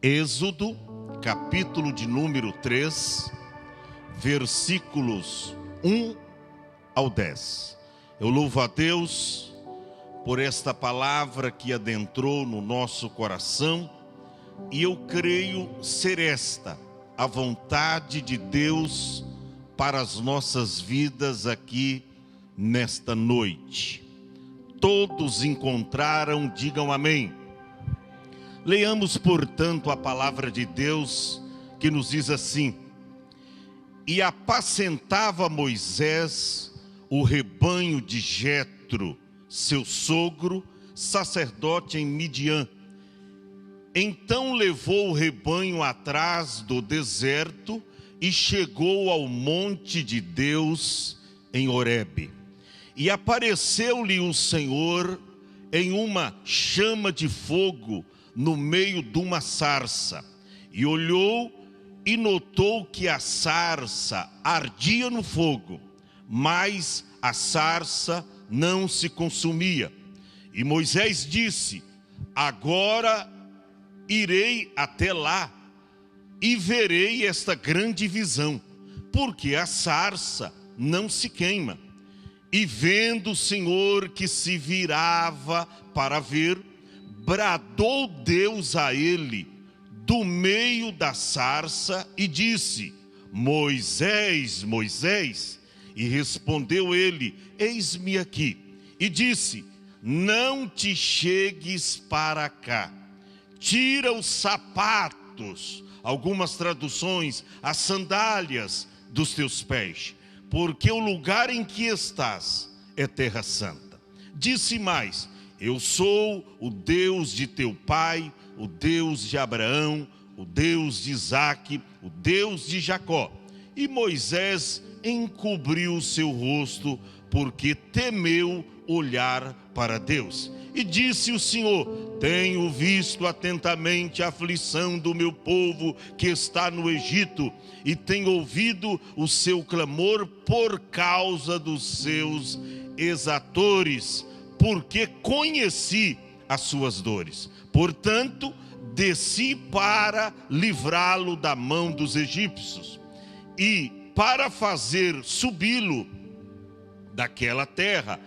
Êxodo, capítulo de número 3, versículos 1 ao 10. Eu louvo a Deus por esta palavra que adentrou no nosso coração, e eu creio ser esta a vontade de Deus para as nossas vidas aqui nesta noite. Todos encontraram, digam amém. Leiamos, portanto, a palavra de Deus que nos diz assim: E apacentava Moisés o rebanho de Jetro, seu sogro, sacerdote em Midian. Então levou o rebanho atrás do deserto e chegou ao monte de Deus em Horebe. E apareceu-lhe o Senhor em uma chama de fogo no meio de uma sarça. E olhou e notou que a sarça ardia no fogo, mas a sarça não se consumia. E Moisés disse: Agora irei até lá e verei esta grande visão, porque a sarça não se queima. E vendo o Senhor que se virava para ver, bradou Deus a ele do meio da sarça e disse: Moisés, Moisés. E respondeu ele: Eis-me aqui. E disse: Não te chegues para cá. Tira os sapatos, algumas traduções, as sandálias dos teus pés, porque o lugar em que estás é terra santa. Disse mais: Eu sou o Deus de teu pai, o Deus de Abraão, o Deus de Isaque, o Deus de Jacó. E Moisés encobriu o seu rosto, porque temeu olhar para Deus. E disse o Senhor: Tenho visto atentamente a aflição do meu povo que está no Egito, e tenho ouvido o seu clamor por causa dos seus exatores, porque conheci as suas dores. Portanto, desci para livrá-lo da mão dos egípcios, e para fazer subi-lo daquela terra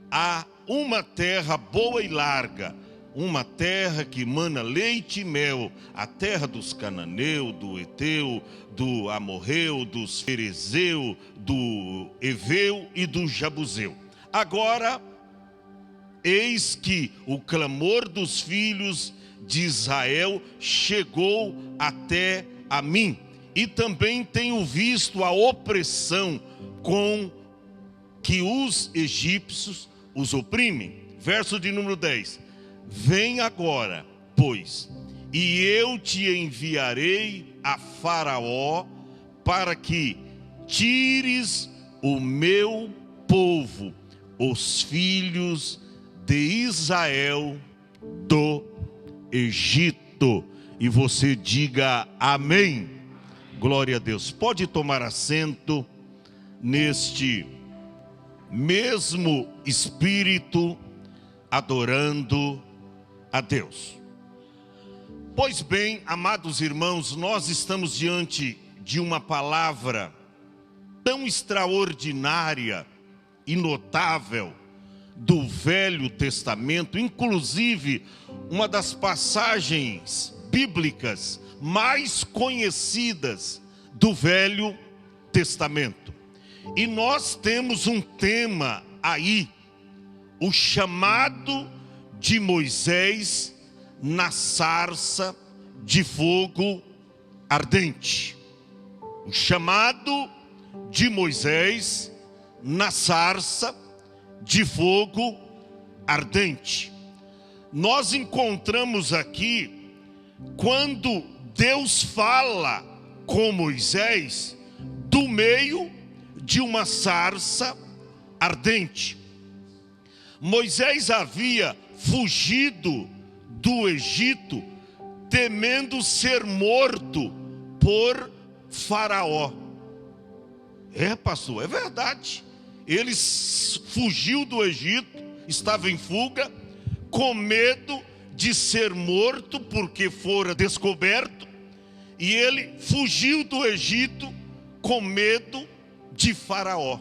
a uma terra boa e larga, uma terra que mana leite e mel, a terra dos cananeus, do Eteu, do Amorreu, dos Ferezeu, do Eveu e do Jabuseu. Agora, eis que o clamor dos filhos de Israel chegou até a mim, e também tenho visto a opressão com que os egípcios os oprimem. Verso de número 10. Vem agora, pois, e eu te enviarei a Faraó, para que tires o meu povo, os filhos de Israel, do Egito. E você diga amém. Glória a Deus. Pode tomar assento neste mesmo espírito, adorando a Deus. Pois bem, amados irmãos, nós estamos diante de uma palavra tão extraordinária e notável do Velho Testamento, inclusive uma das passagens bíblicas mais conhecidas do Velho Testamento. E nós temos um tema aí, o chamado de Moisés na sarça de fogo ardente. O chamado de Moisés na sarça de fogo ardente. Nós encontramos aqui, quando Deus fala com Moisés, do meio de uma sarça ardente. Moisés havia fugido do Egito, temendo ser morto por Faraó. Pastor, é verdade. Ele fugiu do Egito, estava em fuga, com medo de ser morto porque fora descoberto, e ele fugiu do Egito com medo de Faraó.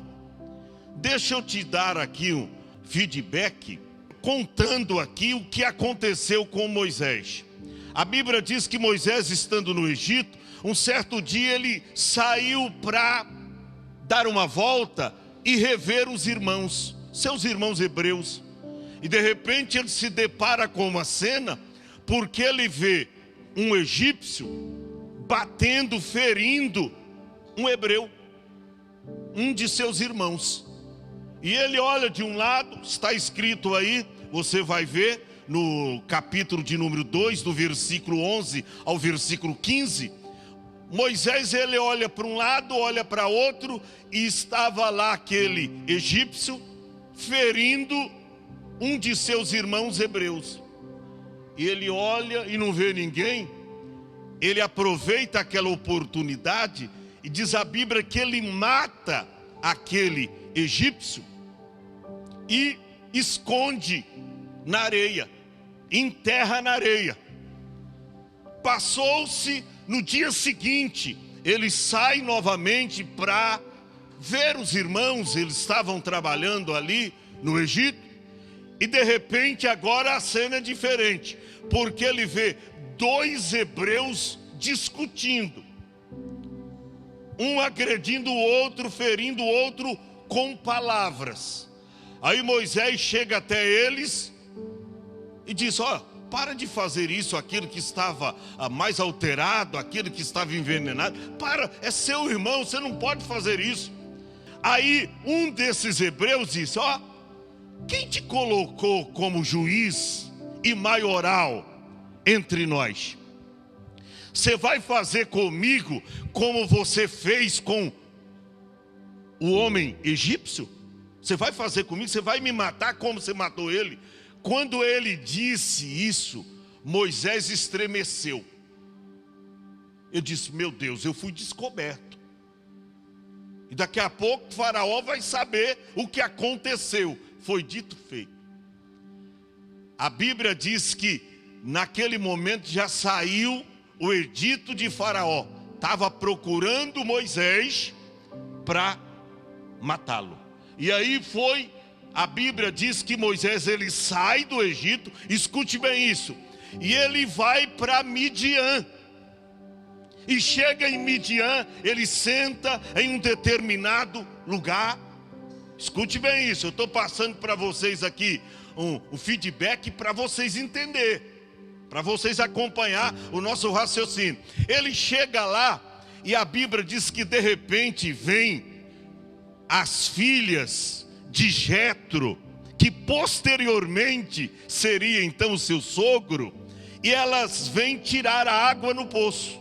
Deixa eu te dar aqui um feedback, contando aqui o que aconteceu com Moisés. A Bíblia diz que Moisés, estando no Egito, um certo dia ele saiu para dar uma volta e rever os irmãos, seus irmãos hebreus. E de repente ele se depara com uma cena, porque ele vê um egípcio batendo, ferindo um hebreu, um de seus irmãos. E ele olha de um lado, está escrito aí, você vai ver no capítulo de número 2, do versículo 11 ao versículo 15. Moisés, ele olha para um lado, olha para outro, e estava lá aquele egípcio ferindo um de seus irmãos hebreus. E ele olha e não vê ninguém. Ele aproveita aquela oportunidade e diz a Bíblia que ele mata aquele egípcio e esconde na areia, enterra na areia. Passou-se, no dia seguinte, ele sai novamente para ver os irmãos. Eles estavam trabalhando ali no Egito, e de repente agora a cena é diferente, porque ele vê dois hebreus discutindo, um agredindo o outro, ferindo o outro com palavras. Aí Moisés chega até eles e diz: para de fazer isso, aquele que estava mais alterado, aquele que estava envenenado, é seu irmão, você não pode fazer isso. Aí um desses hebreus disse: quem te colocou como juiz e maioral entre nós? Você vai fazer comigo como você fez com o homem egípcio? Você vai fazer comigo? Você vai me matar como você matou ele? Quando ele disse isso, Moisés estremeceu. Eu disse: meu Deus, eu fui descoberto. E daqui a pouco o Faraó vai saber o que aconteceu. Foi dito, feito. A Bíblia diz que naquele momento já saiu o edito de Faraó. Estava procurando Moisés para matá-lo. E aí foi, a Bíblia diz que Moisés, ele sai do Egito, escute bem isso, e ele vai para Midian. E chega em Midian, ele senta em um determinado lugar. Escute bem isso, eu estou passando para vocês aqui um feedback para vocês entenderem, para vocês acompanhar o nosso raciocínio. Ele chega lá e a Bíblia diz que de repente vem as filhas de Jetro, que posteriormente seria então o seu sogro, e elas vêm tirar a água no poço.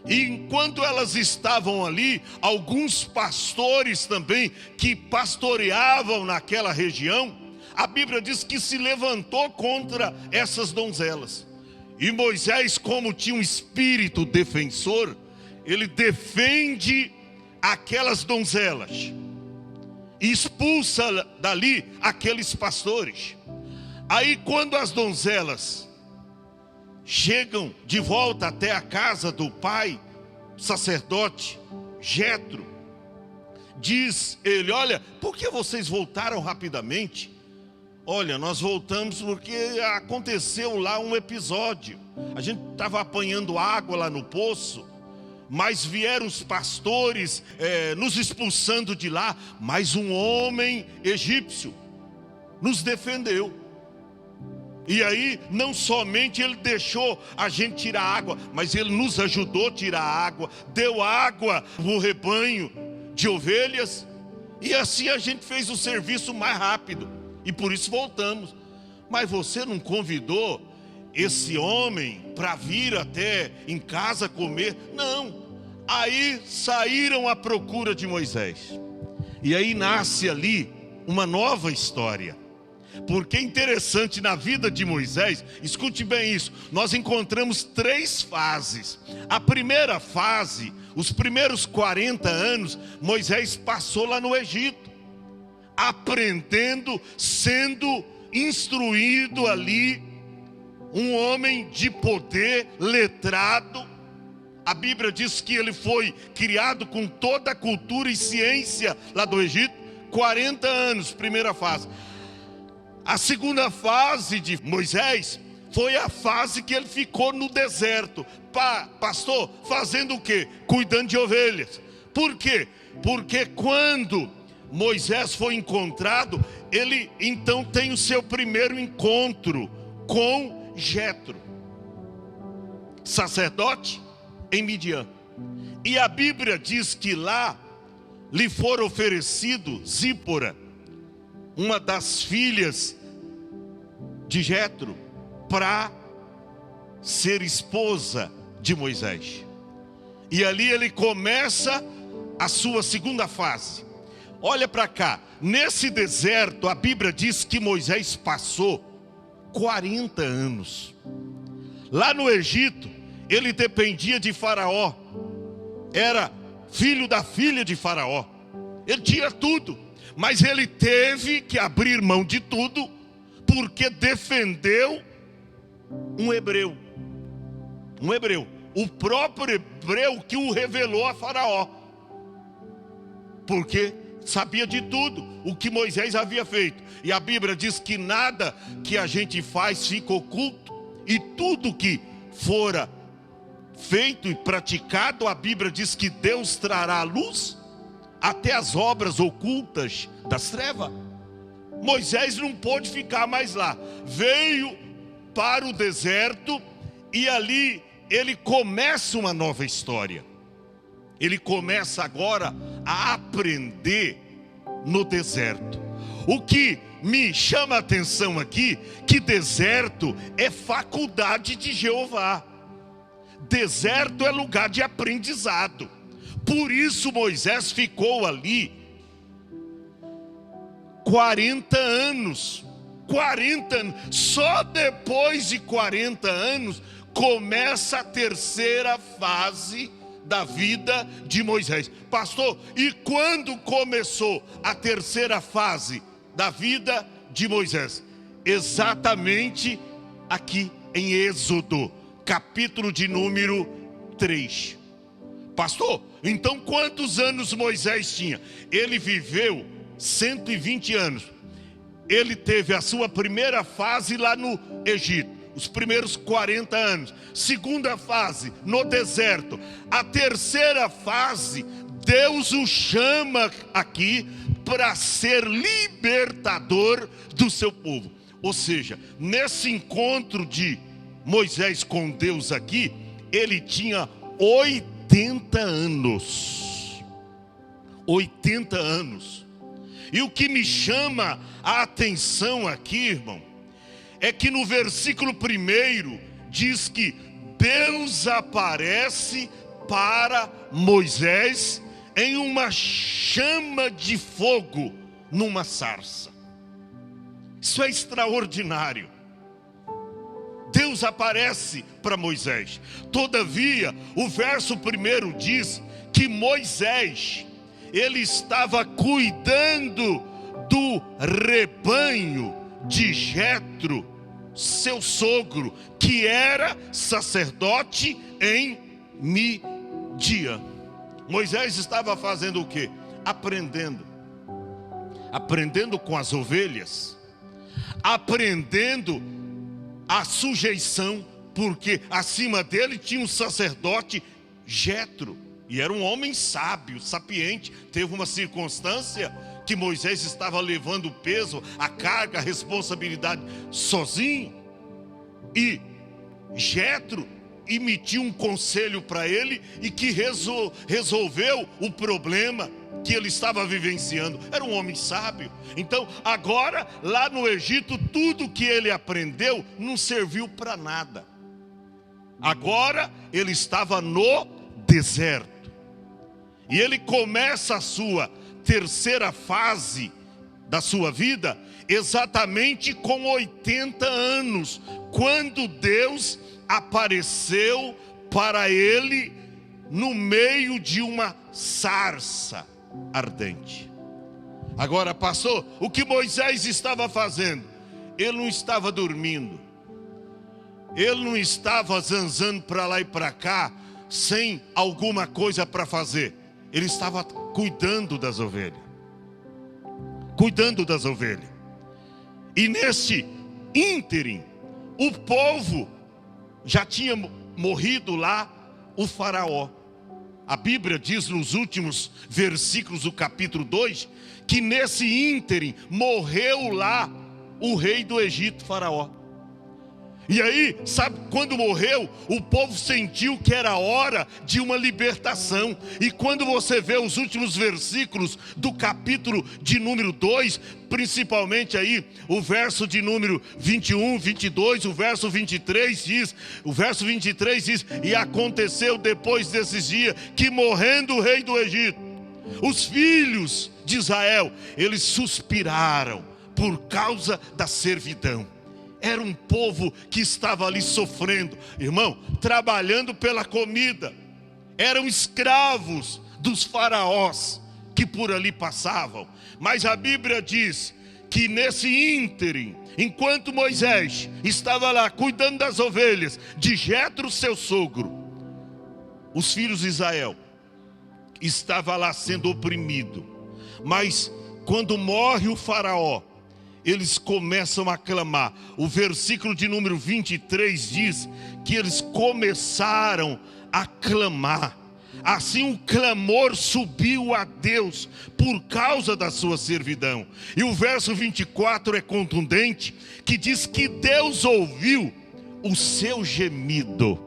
E enquanto elas estavam ali, alguns pastores também que pastoreavam naquela região, a Bíblia diz que se levantou contra essas donzelas. E Moisés, como tinha um espírito defensor, ele defende aquelas donzelas e expulsa dali aqueles pastores. Aí quando as donzelas chegam de volta até a casa do pai, sacerdote Jetro, diz ele: olha, por que vocês voltaram rapidamente? Olha, nós voltamos porque aconteceu lá um episódio. A gente estava apanhando água lá no poço, mas vieram os pastores nos expulsando de lá. Mas um homem egípcio nos defendeu. E aí, não somente ele deixou a gente tirar água, mas ele nos ajudou a tirar água, deu água no rebanho de ovelhas, e assim a gente fez o serviço mais rápido, e por isso voltamos. Mas você não convidou esse homem para vir até em casa comer? Não. Aí saíram à procura de Moisés, e aí nasce ali uma nova história. Porque é interessante, na vida de Moisés, escute bem isso, nós encontramos 3 fases. A primeira fase, os primeiros 40 anos, Moisés passou lá no Egito, aprendendo, sendo instruído ali um homem de poder, letrado. A Bíblia diz que ele foi criado com toda a cultura e ciência lá do Egito. 40 anos, primeira fase. A segunda fase de Moisés foi a fase que ele ficou no deserto. Pastor, fazendo o quê? Cuidando de ovelhas. Por quê? Porque quando Moisés foi encontrado, ele então tem o seu primeiro encontro com Jetro, sacerdote em Midian. E a Bíblia diz que lá lhe for oferecido Zípora, uma das filhas de Jetro, para ser esposa de Moisés. E ali ele começa a sua segunda fase. Olha para cá, nesse deserto a Bíblia diz que Moisés passou 40 anos. Lá no Egito, ele dependia de Faraó, era filho da filha de Faraó, ele tinha tudo, mas ele teve que abrir mão de tudo, porque defendeu um hebreu, o próprio hebreu que o revelou a Faraó, porque sabia de tudo o que Moisés havia feito. E a Bíblia diz que nada que a gente faz fica oculto, e tudo que fora feito e praticado, a Bíblia diz que Deus trará à luz até as obras ocultas das trevas. Moisés não pôde ficar mais lá, veio para o deserto, e ali ele começa uma nova história. Ele começa agora a aprender no deserto. O que me chama a atenção aqui, que deserto é faculdade de Jeová. Deserto é lugar de aprendizado. Por isso Moisés ficou ali 40 anos. 40 anos. Só depois de 40 anos começa a terceira fase da vida de Moisés. Pastor, e quando começou a terceira fase da vida de Moisés? Exatamente aqui em Êxodo, capítulo de número 3. Pastor, então quantos anos Moisés tinha? Ele viveu 120 anos. Ele teve a sua primeira fase lá no Egito, os primeiros 40 anos. Segunda fase, no deserto. A terceira fase, Deus o chama aqui para ser libertador do seu povo. Ou seja, nesse encontro de Moisés com Deus aqui, ele tinha 80 anos. 80 anos. E o que me chama a atenção aqui, irmão, é que no versículo 1 diz que Deus aparece para Moisés em uma chama de fogo numa sarça. Isso é extraordinário. Deus aparece para Moisés. Todavia, o verso 1 diz que Moisés, ele estava cuidando do rebanho de Jetro, seu sogro, que era sacerdote em Midian. Moisés estava fazendo o quê? Aprendendo com as ovelhas, aprendendo a sujeição, porque acima dele tinha um sacerdote Jetro, e era um homem sábio, sapiente. Teve uma circunstância que Moisés estava levando o peso, a carga, a responsabilidade sozinho, e Jetro emitiu um conselho para ele, e que resolveu o problema que ele estava vivenciando. Era um homem sábio. Então agora lá no Egito, tudo que ele aprendeu não serviu para nada. Agora ele estava no deserto, e ele começa a sua terceira fase da sua vida exatamente com 80 anos, quando Deus apareceu para ele no meio de uma sarça ardente. Agora, pastor, o que Moisés estava fazendo? Ele não estava dormindo. ele não estava zanzando para lá e para cá, sem alguma coisa para fazer. Ele estava cuidando das ovelhas. Cuidando das ovelhas. E nesse ínterim, o povo já tinha morrido lá, o faraó. A Bíblia diz nos últimos versículos do capítulo 2, que nesse ínterim morreu lá o rei do Egito, faraó. E aí, sabe, quando morreu, o povo sentiu que era hora de uma libertação. E quando você vê os últimos versículos do capítulo de número 2, principalmente aí, o verso de número 21, 22, o verso 23 diz, e aconteceu depois desses dias, que morrendo o rei do Egito, os filhos de Israel, eles suspiraram por causa da servidão. Era um povo que estava ali sofrendo, irmão, trabalhando pela comida. Eram escravos dos faraós que por ali passavam. Mas a Bíblia diz que nesse ínterim, enquanto Moisés estava lá cuidando das ovelhas de Jetro, seu sogro, os filhos de Israel estavam lá sendo oprimidos. Mas quando morre o faraó, eles começam a clamar. O versículo de número 23 diz que eles começaram a clamar. Assim o clamor subiu a Deus por causa da sua servidão. E o verso 24 é contundente, que diz que Deus ouviu o seu gemido.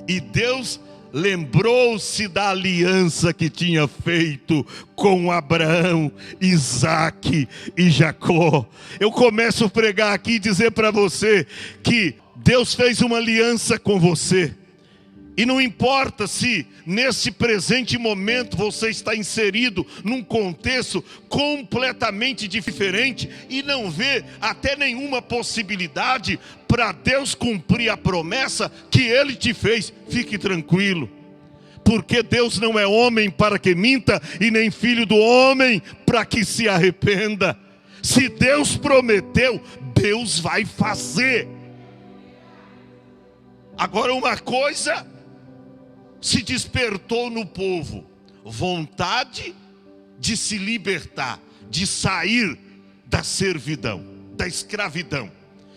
E Deus lembrou-se da aliança que tinha feito com Abraão, Isaque e Jacó. Eu começo a pregar aqui e dizer para você que Deus fez uma aliança com você. E não importa se nesse presente momento você está inserido num contexto completamente diferente e não vê até nenhuma possibilidade para Deus cumprir a promessa que Ele te fez. Fique tranquilo, porque Deus não é homem para que minta e nem filho do homem para que se arrependa. Se Deus prometeu, Deus vai fazer. Agora, uma coisa se despertou no povo: vontade de se libertar, de sair da servidão, da escravidão.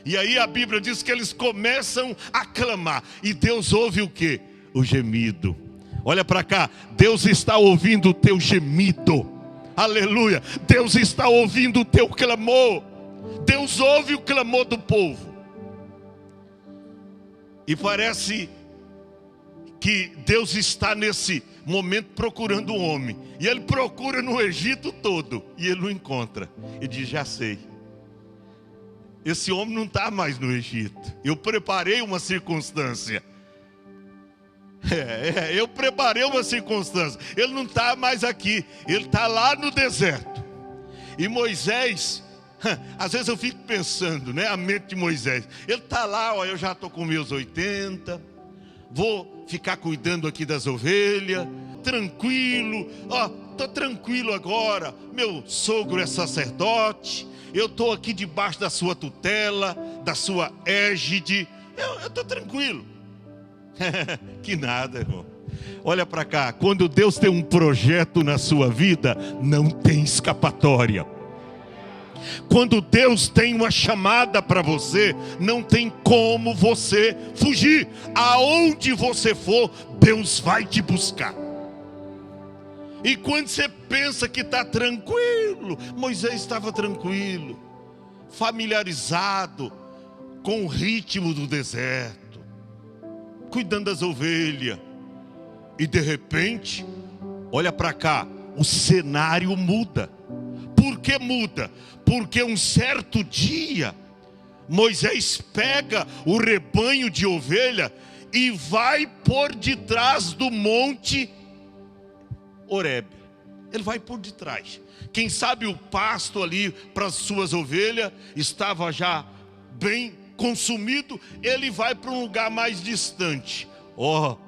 E aí a Bíblia diz que eles começam a clamar. E Deus ouve o quê? O gemido. Olha para cá, Deus está ouvindo o teu gemido. Aleluia. Deus está ouvindo o teu clamor. Deus ouve o clamor do povo. E parece que Deus está nesse momento procurando um homem. E Ele procura no Egito todo. E Ele não encontra. Ele diz: já sei. Esse homem não está mais no Egito. Eu preparei uma circunstância. Eu preparei uma circunstância. Ele não está mais aqui. Ele está lá no deserto. E Moisés, às vezes eu fico pensando, né? A mente de Moisés. Ele está lá, ó, eu já estou com meus 80. Vou ficar cuidando aqui das ovelhas. Tranquilo. Ó, estou tranquilo agora. Meu sogro é sacerdote. Eu estou aqui debaixo da sua tutela, da sua égide. Eu estou tranquilo. Que nada, irmão. Olha para cá. Quando Deus tem um projeto na sua vida, não tem escapatória. Quando Deus tem uma chamada para você, não tem como você fugir. Aonde você for, Deus vai te buscar. E quando você pensa que está tranquilo, Moisés estava tranquilo, familiarizado com o ritmo do deserto, cuidando das ovelhas. E de repente, olha para cá, o cenário muda. Por que muda? Porque um certo dia, Moisés pega o rebanho de ovelha e vai por detrás do monte Horebe. Ele vai por detrás. Quem sabe o pasto ali para as suas ovelhas estava já bem consumido. Ele vai para um lugar mais distante.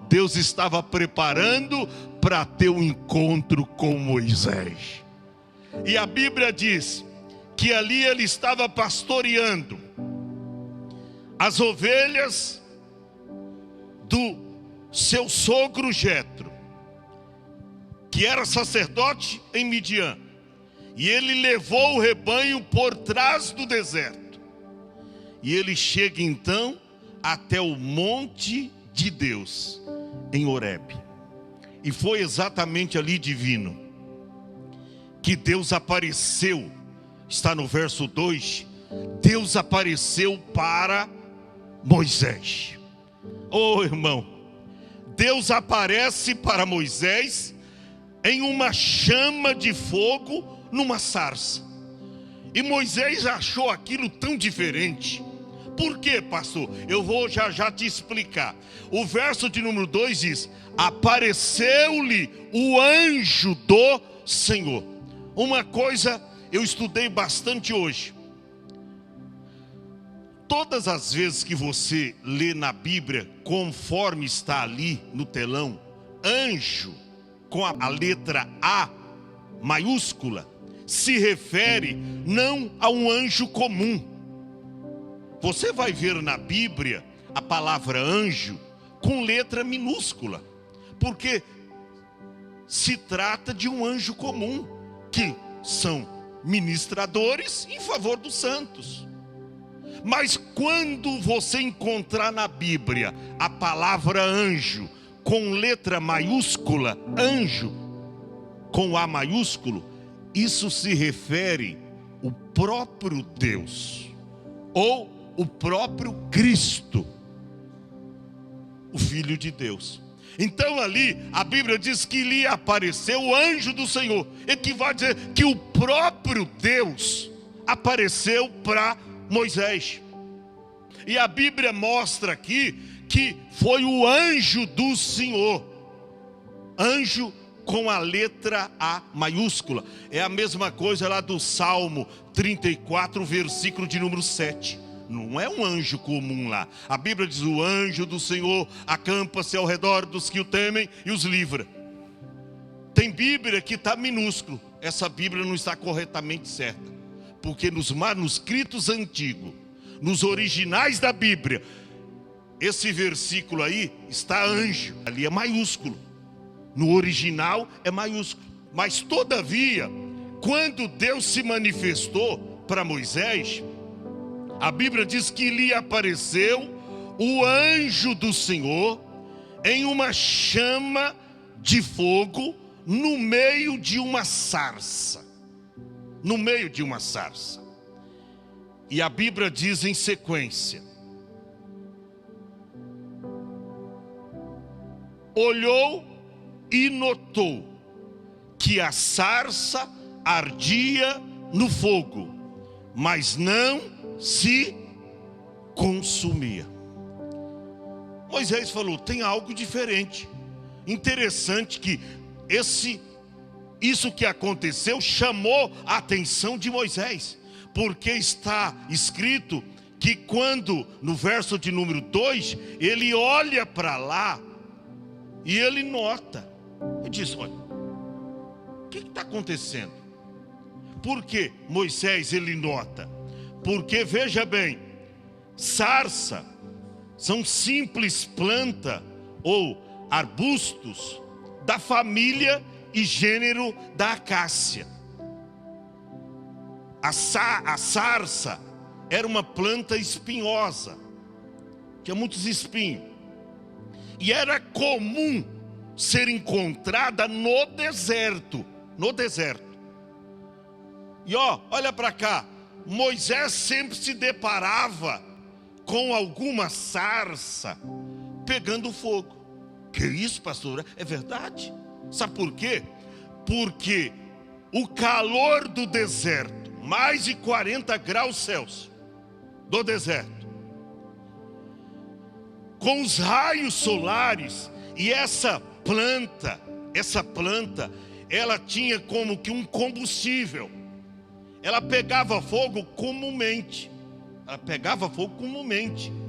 Deus estava preparando para ter um encontro com Moisés. E a Bíblia diz que ali ele estava pastoreando as ovelhas do seu sogro Jetro, que era sacerdote em Midian. E ele levou o rebanho por trás do deserto. E ele chega então até o monte de Deus, em Horebe. E foi exatamente ali, divino, que Deus apareceu. Está no verso 2. Deus apareceu para Moisés. Oh, irmão, Deus aparece para Moisés em uma chama de fogo numa sarça. E Moisés achou aquilo tão diferente. Por quê, pastor? Eu vou já te explicar. O verso de número 2 diz: apareceu-lhe o anjo do Senhor. Uma coisa eu estudei bastante hoje. Todas as vezes que você lê na Bíblia, conforme está ali no telão, anjo com a letra A maiúscula, se refere não a um anjo comum. Você vai ver na Bíblia a palavra anjo com letra minúscula, porque se trata de um anjo comum, que são ministradores em favor dos santos. Mas quando você encontrar na Bíblia a palavra anjo com letra maiúscula, anjo com A maiúsculo, isso se refere ao próprio Deus, ou o próprio Cristo, o Filho de Deus. Então ali a Bíblia diz que lhe apareceu o anjo do Senhor, e que vai dizer que o próprio Deus apareceu para Moisés. E a Bíblia mostra aqui que foi o anjo do Senhor. Anjo com a letra A maiúscula. É a mesma coisa lá do Salmo 34, versículo de número 7. Não é um anjo comum lá. A Bíblia diz: o anjo do Senhor acampa-se ao redor dos que o temem e os livra. Tem Bíblia que está minúsculo. Essa Bíblia não está corretamente certa, porque nos manuscritos antigos, nos originais da Bíblia, esse versículo aí está anjo, ali é maiúsculo. No original é maiúsculo. Mas todavia, quando Deus se manifestou para Moisés, a Bíblia diz que lhe apareceu o anjo do Senhor em uma chama de fogo no meio de uma sarça. No meio de uma sarça. E a Bíblia diz em sequência: olhou e notou que a sarça ardia no fogo, mas não se consumia. Moisés falou: tem algo diferente. Interessante que isso que aconteceu chamou a atenção de Moisés, porque está escrito que quando, no verso de número 2, ele olha para lá e ele nota, ele diz: olha, o que está acontecendo? Por que Moisés ele nota? Porque veja bem, sarça são simples planta ou arbustos da família e gênero da acácia. A sarça era uma planta espinhosa, tinha muitos espinhos, e era comum ser encontrada no deserto. E olha para cá, Moisés sempre se deparava com alguma sarça pegando fogo. Que isso, pastor? É verdade? Sabe por quê? Porque o calor do deserto, mais de 40 graus Celsius do deserto, com os raios solares, e essa planta, ela tinha como que um combustível. Ela pegava fogo comumente.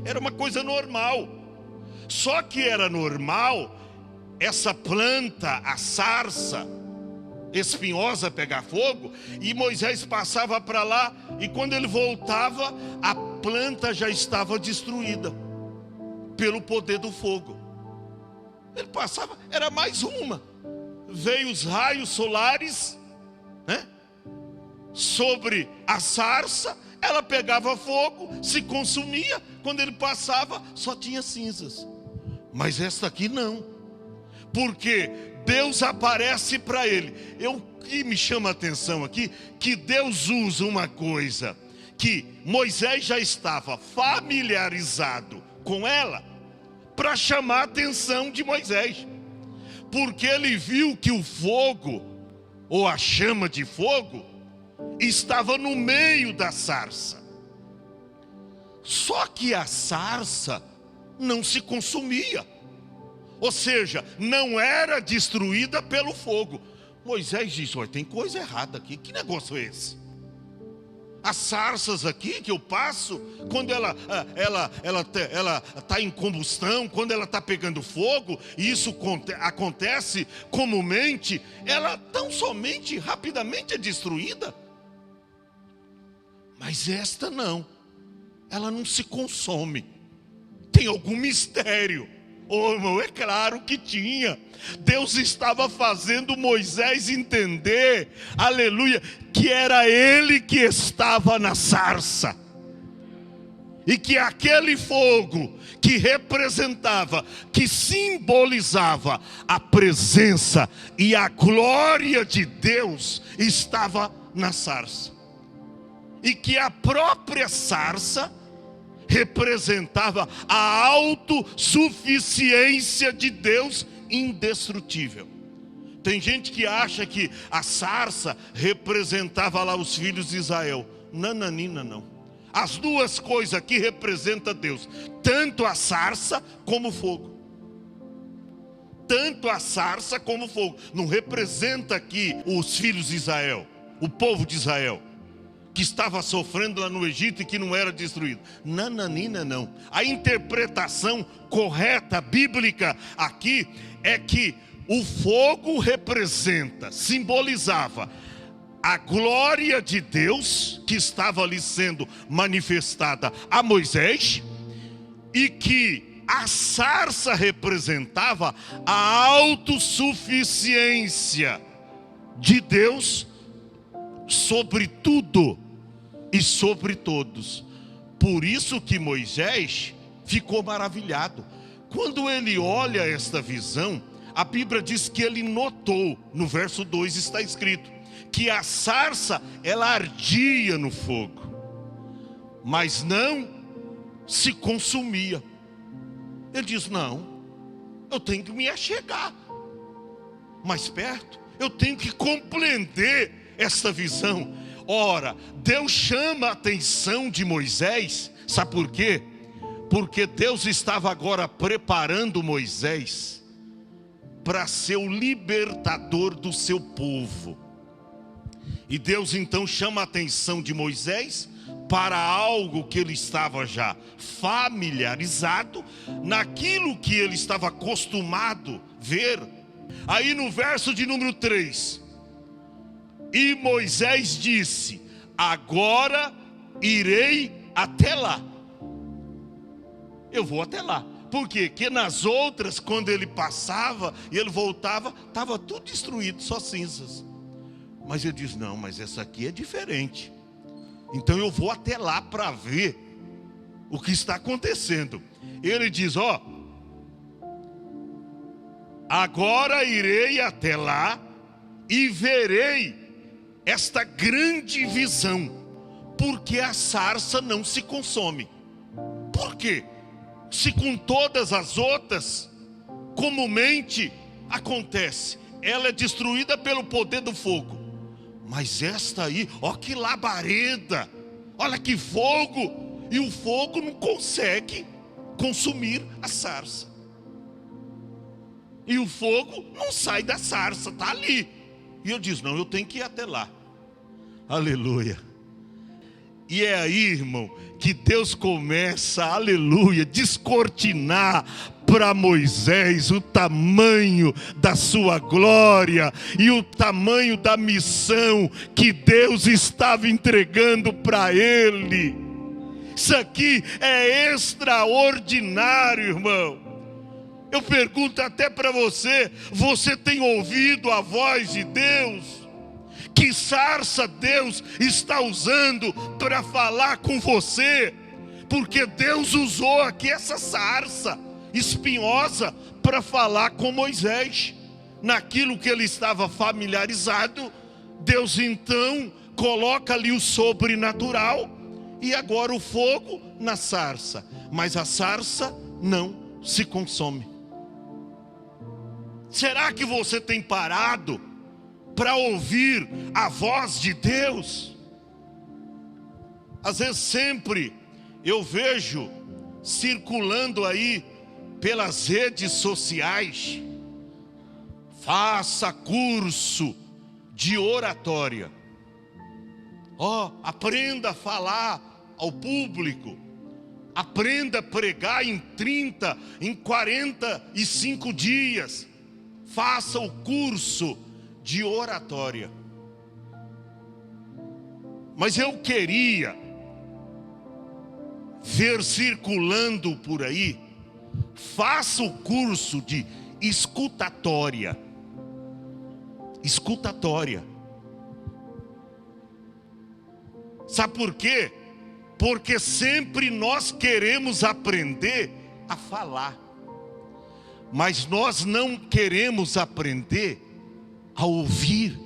Era uma coisa normal. Só que era normal essa planta, a sarça espinhosa, pegar fogo, e Moisés passava para lá, e quando ele voltava, a planta já estava destruída pelo poder do fogo. Ele passava, era mais uma. Veio os raios solares, né, sobre a sarça, ela pegava fogo, se consumia. Quando ele passava, só tinha cinzas. Mas esta aqui não, porque Deus aparece para ele. O que me chama a atenção aqui, que Deus usa uma coisa que Moisés já estava familiarizado com ela, para chamar a atenção de Moisés. Porque ele viu que o fogo, ou a chama de fogo, estava no meio da sarça. Só que a sarça não se consumia, ou seja, não era destruída pelo fogo. Moisés disse: olha, tem coisa errada aqui, que negócio é esse? As sarças aqui que eu passo, quando ela está em combustão, quando ela está pegando fogo, e isso acontece comumente, ela tão somente, rapidamente é destruída. Mas esta não, ela não se consome. Tem algum mistério. Oh, irmão, é claro que tinha. Deus estava fazendo Moisés entender, aleluia, que era ele que estava na sarça. E que aquele fogo que representava, que simbolizava a presença e a glória de Deus, estava na sarça. E que a própria sarça representava a autossuficiência de Deus indestrutível. Tem gente que acha que a sarça representava lá os filhos de Israel. Nananina, não. As duas coisas aqui representam Deus, tanto a sarça como o fogo. Tanto a sarça como o fogo. Não representa aqui os filhos de Israel, o povo de Israel, que estava sofrendo lá no Egito e que não era destruído. Nananina, não. A interpretação correta, bíblica aqui, é que o fogo representa, simbolizava a glória de Deus que estava ali sendo manifestada a Moisés, e que a sarça representava a autossuficiência de Deus sobre tudo e sobre todos. Por isso que Moisés ficou maravilhado. Quando ele olha esta visão, a Bíblia diz que ele notou, no verso 2 está escrito, que a sarça, ela ardia no fogo, mas não se consumia. Ele diz: não, eu tenho que me achegar mais perto, eu tenho que compreender esta visão. Ora, Deus chama a atenção de Moisés, sabe por quê? Porque Deus estava agora preparando Moisés para ser o libertador do seu povo. E Deus então chama a atenção de Moisés para algo que ele estava já familiarizado, naquilo que ele estava acostumado ver. Aí no verso de número 3, e Moisés disse: agora irei até lá. Eu vou até lá. Por quê? Porque nas outras, quando ele passava e ele voltava, estava tudo destruído, só cinzas. Mas ele diz: não, mas essa aqui é diferente. Então eu vou até lá para ver o que está acontecendo. Ele diz: ó, agora irei até lá e verei esta grande visão, porque a sarça não se consome. Por quê? Se com todas as outras comumente acontece, ela é destruída pelo poder do fogo, mas esta aí, ó que labareda, olha que fogo, e o fogo não consegue consumir a sarça, e o fogo não sai da sarça, está ali. E eu disse: não, eu tenho que ir até lá. Aleluia. E é aí, irmão, que Deus começa, aleluia, descortinar para Moisés o tamanho da sua glória e o tamanho da missão que Deus estava entregando para ele. Isso aqui é extraordinário, irmão. Eu pergunto até para você: você tem ouvido a voz de Deus? Que sarça Deus está usando para falar com você? Porque Deus usou aqui essa sarça espinhosa para falar com Moisés. Naquilo que ele estava familiarizado, Deus então coloca ali o sobrenatural. E agora o fogo na sarça. Mas a sarça não se consome. Será que você tem parado para ouvir a voz de Deus? Às vezes sempre eu vejo circulando aí pelas redes sociais: faça curso de oratória. Aprenda a falar ao público. Aprenda a pregar em 30, em 45 dias. Faça o curso de oratória. Mas eu queria ver circulando por aí: faça o curso de escutatória. Escutatória. Sabe por quê? Porque sempre nós queremos aprender a falar, mas nós não queremos aprender a ouvir.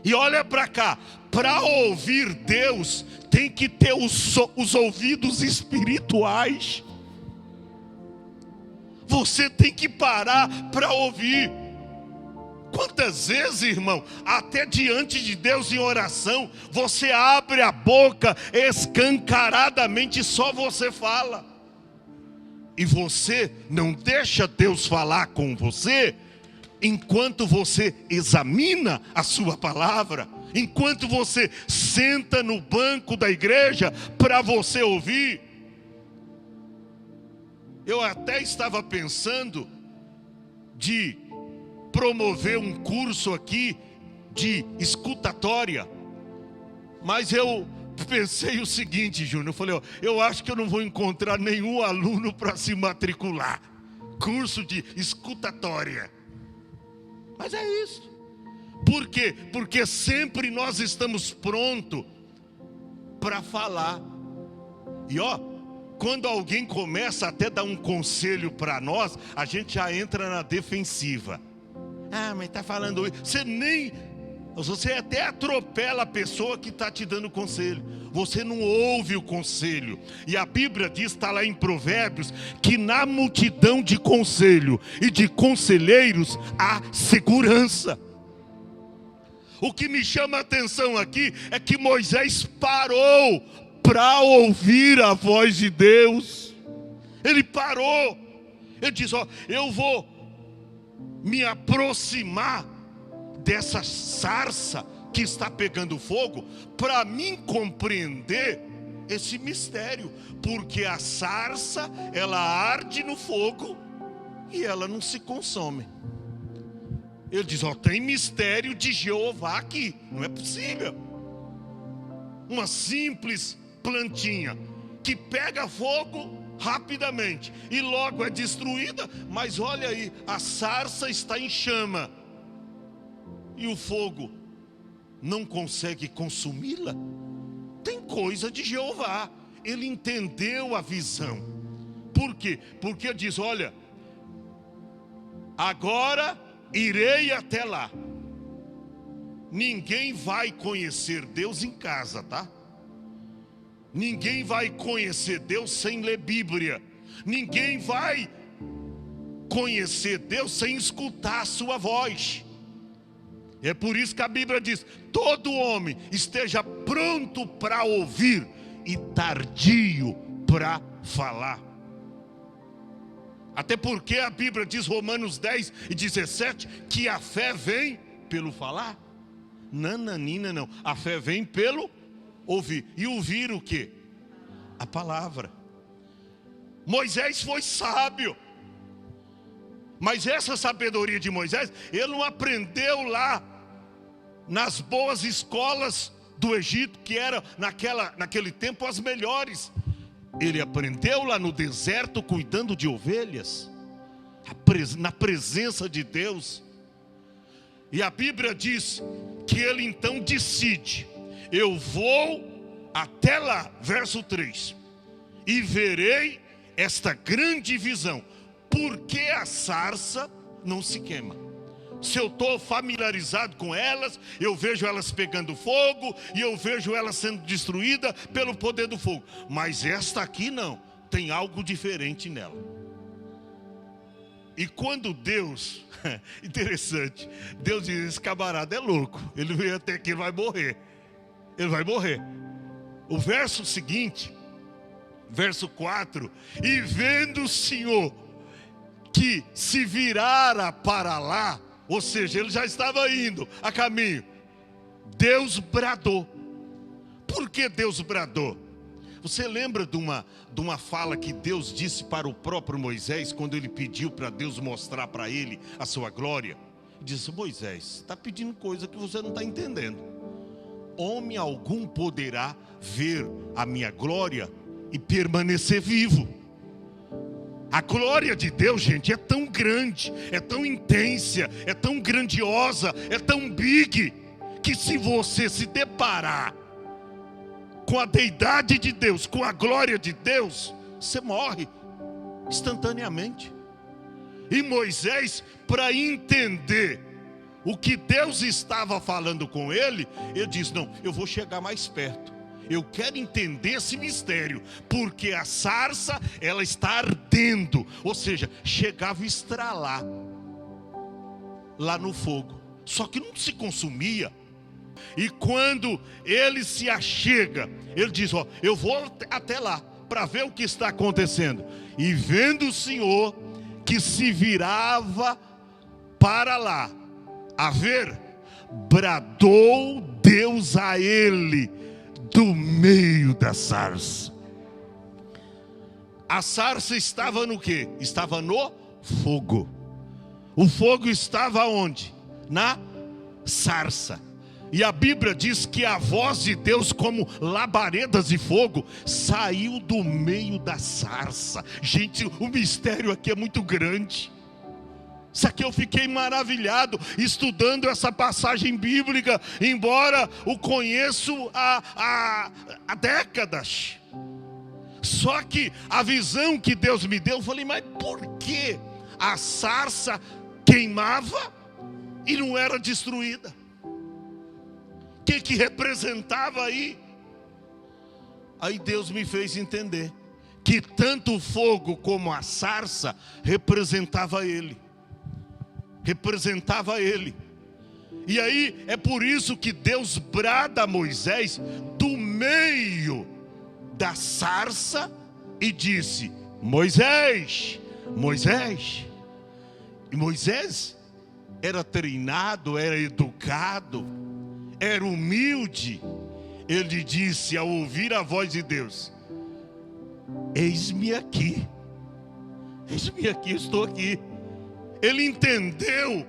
E olha para cá: para ouvir Deus tem que ter os ouvidos espirituais. Você tem que parar para ouvir. Quantas vezes, irmão, até diante de Deus em oração, você abre a boca escancaradamente e só você fala. E você não deixa Deus falar com você enquanto você examina a sua palavra, enquanto você senta no banco da igreja para você ouvir. Eu até estava pensando de promover um curso aqui de escutatória, mas eu pensei o seguinte, Júnior, eu falei: eu acho que eu não vou encontrar nenhum aluno para se matricular. Curso de escutatória. Mas é isso. Por quê? Porque sempre nós estamos prontos para falar. E quando alguém começa até a dar um conselho para nós, a gente já entra na defensiva. Mas está falando isso. Você até atropela a pessoa que está te dando conselho. Você não ouve o conselho. E a Bíblia diz, está lá em Provérbios, que na multidão de conselho e de conselheiros há segurança. O que me chama a atenção aqui é que Moisés parou para ouvir a voz de Deus. Ele parou. Ele diz: eu vou me aproximar dessa sarça que está pegando fogo, para mim compreender esse mistério, porque a sarça, ela arde no fogo e ela não se consome. Ele diz: tem mistério de Jeová aqui, não é possível. Uma simples plantinha que pega fogo rapidamente e logo é destruída, mas olha aí, a sarça está em chama e o fogo não consegue consumi-la. Tem coisa de Jeová. Ele entendeu a visão. Por quê? Porque diz: olha, agora irei até lá. Ninguém vai conhecer Deus em casa, tá? Ninguém vai conhecer Deus sem ler Bíblia. Ninguém vai conhecer Deus sem escutar a sua voz. É por isso que a Bíblia diz: todo homem esteja pronto para ouvir e tardio para falar. Até porque a Bíblia diz, Romanos 10:17, que a fé vem pelo falar. Nananina não, a fé vem pelo ouvir. E ouvir o quê? A palavra. Moisés foi sábio, mas essa sabedoria de Moisés, ele não aprendeu lá nas boas escolas do Egito, que eram naquele tempo as melhores. Ele aprendeu lá no deserto cuidando de ovelhas. na presença de Deus. E a Bíblia diz que ele então decide: eu vou até lá, verso 3, e verei esta grande visão. Por que a sarça não se queima? Se eu estou familiarizado com elas, eu vejo elas pegando fogo, e eu vejo elas sendo destruídas pelo poder do fogo. Mas esta aqui não, tem algo diferente nela. E quando Deus, interessante, Deus diz: esse camarada é louco, ele veio até aqui, ele vai morrer. Ele vai morrer. O verso seguinte, verso 4: e vendo o Senhor que se virara para lá, ou seja, ele já estava indo a caminho, Deus bradou. Por que Deus bradou? Você lembra de uma fala que Deus disse para o próprio Moisés, quando ele pediu para Deus mostrar para ele a sua glória? Disse: Moisés, está pedindo coisa que você não está entendendo. Homem algum poderá ver a minha glória e permanecer vivo. A glória de Deus, gente, é tão grande, é tão intensa, é tão grandiosa, é tão big, que se você se deparar com a deidade de Deus, com a glória de Deus, você morre instantaneamente. E Moisés, para entender o que Deus estava falando com ele, ele diz: não, eu vou chegar mais perto. Eu quero entender esse mistério, porque a sarça, ela está ardendo, ou seja, chegava a estralar lá no fogo, só que não se consumia. E quando ele se achega, ele diz: ó, eu vou até lá, para ver o que está acontecendo. E vendo o Senhor que se virava para lá, a ver, bradou Deus a ele, do meio da sarça. A sarça estava no quê? Estava no fogo. O fogo estava onde? Na sarça. E a Bíblia diz que a voz de Deus, como labaredas de fogo, saiu do meio da sarça. Gente, o mistério aqui é muito grande. Isso aqui eu fiquei maravilhado estudando essa passagem bíblica, embora o conheço há décadas. Só que a visão que Deus me deu, eu falei: mas por que a sarça queimava e não era destruída? O que representava aí? Aí Deus me fez entender que tanto o fogo como a sarça representava Ele. Representava Ele. E aí é por isso que Deus brada a Moisés do meio da sarça e disse: Moisés, Moisés. E Moisés era treinado, era educado, era humilde. Ele disse, ao ouvir a voz de Deus: eis-me aqui, estou aqui. Ele entendeu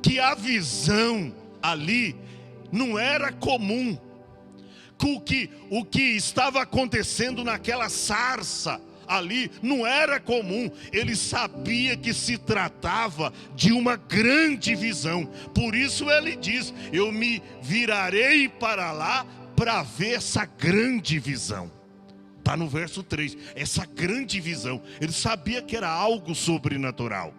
que a visão ali não era comum, o que estava acontecendo naquela sarça ali não era comum. Ele sabia que se tratava de uma grande visão. Por isso ele diz: eu me virarei para lá para ver essa grande visão. Está no verso 3, essa grande visão. Ele sabia que era algo sobrenatural.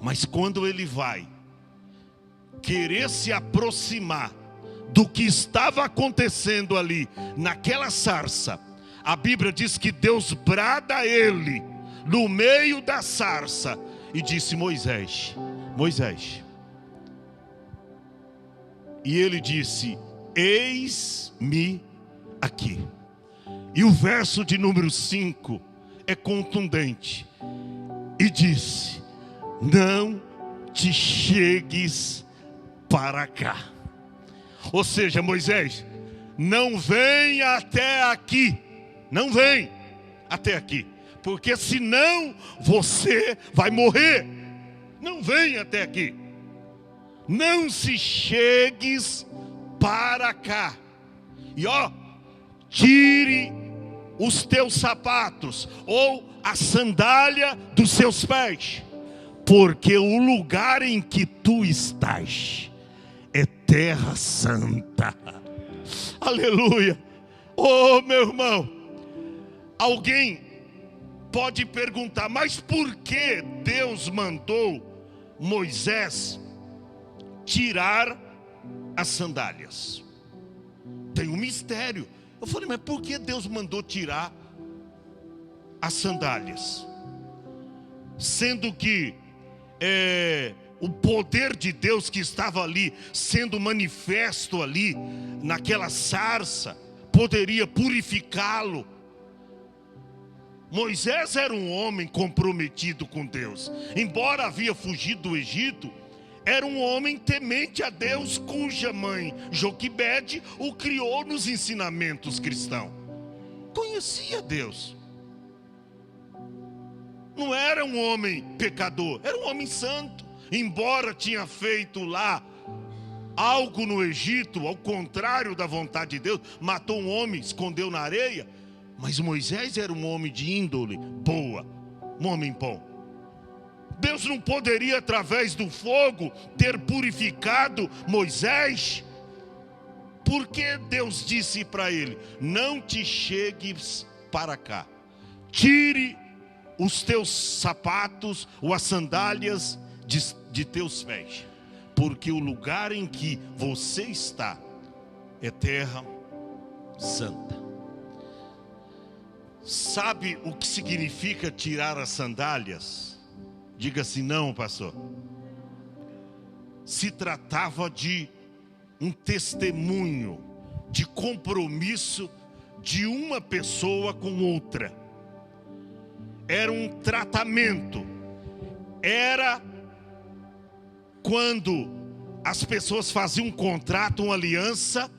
Mas quando ele vai querer se aproximar do que estava acontecendo ali naquela sarça, a Bíblia diz que Deus brada a ele no meio da sarça e disse: Moisés, Moisés. E ele disse: eis-me aqui. E o verso de número 5 é contundente e disse: não te chegues para cá. Ou seja, Moisés, não venha até aqui. Não vem até aqui, porque senão você vai morrer. Não venha até aqui. Não se chegues para cá. E ó, tire os teus sapatos, ou a sandália dos seus pés, porque o lugar em que tu estás é terra santa. Aleluia. Oh, meu irmão, alguém pode perguntar, mas por que Deus mandou Moisés tirar as sandálias? Tem um mistério. Eu falei, mas por que Deus mandou tirar as sandálias? Sendo que o poder de Deus que estava ali, sendo manifesto ali, naquela sarça, poderia purificá-lo. Moisés era um homem comprometido com Deus. Embora havia fugido do Egito, era um homem temente a Deus, cuja mãe, Joquebede, o criou nos ensinamentos cristãos. Conhecia Deus. Não era um homem pecador, era um homem santo. Embora tinha feito lá algo no Egito, ao contrário da vontade de Deus, matou um homem, escondeu na areia, mas Moisés era um homem de índole boa, um homem bom. Deus não poderia, através do fogo, ter purificado Moisés? Porque Deus disse para ele, não te chegues para cá, tire os teus sapatos ou as sandálias de teus pés, porque o lugar em que você está é terra santa. Sabe o que significa tirar as sandálias? Diga assim, não, pastor. Se tratava de um testemunho, de compromisso de uma pessoa com outra. Era um tratamento. Era quando as pessoas faziam um contrato, uma aliança,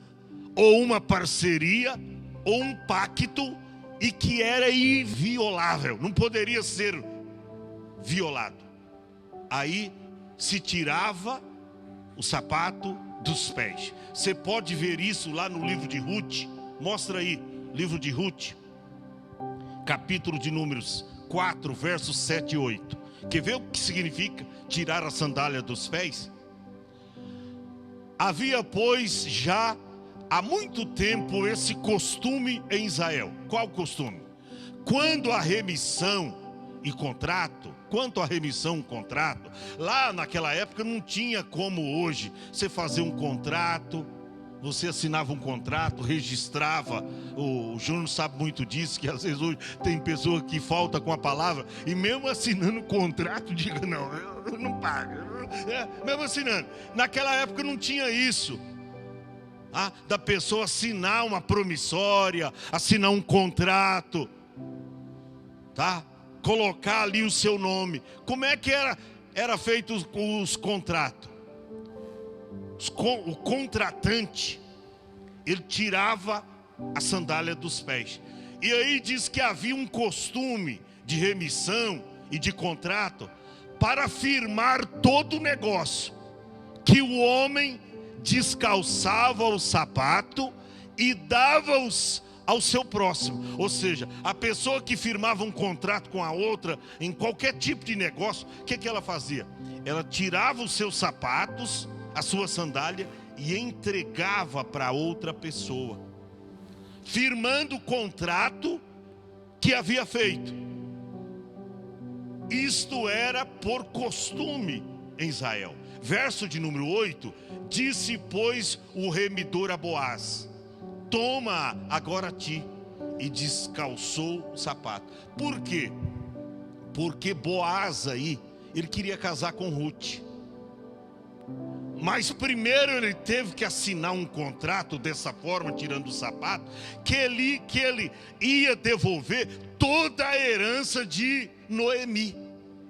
ou uma parceria, ou um pacto, e que era inviolável, não poderia ser violado. Aí se tirava o sapato dos pés. Você pode ver isso lá no livro de Ruth. Mostra aí, livro de Ruth, capítulo de números 4, versos 7 e 8. Quer ver o que significa tirar a sandália dos pés? Havia, pois, já há muito tempo esse costume em Israel. Qual costume? Quanto à remissão, lá naquela época não tinha como hoje você fazer um contrato. Você assinava um contrato, registrava. O Júnior sabe muito disso, que às vezes hoje tem pessoa que falta com a palavra, e mesmo assinando o contrato, diga, não, eu não pago. Mesmo assinando. Naquela época não tinha isso. Da pessoa assinar uma promissória, assinar um contrato, tá? Colocar ali o seu nome. Como é que era feito os contratos? O contratante, ele tirava a sandália dos pés. E aí diz que havia um costume de remissão e de contrato para firmar todo o negócio, que o homem descalçava o sapato e dava-os ao seu próximo. Ou seja, a pessoa que firmava um contrato com a outra em qualquer tipo de negócio, o que ela fazia? Ela tirava os seus sapatos, a sua sandália, e entregava para outra pessoa, firmando o contrato que havia feito. Isto era por costume em Israel. Verso de número 8, disse, pois, o remidor a Boaz, toma agora a ti, e descalçou o sapato. Por quê? Porque Boaz aí, ele queria casar com Ruth. Mas primeiro ele teve que assinar um contrato dessa forma, tirando o sapato, que ele ia devolver toda a herança de Noemi.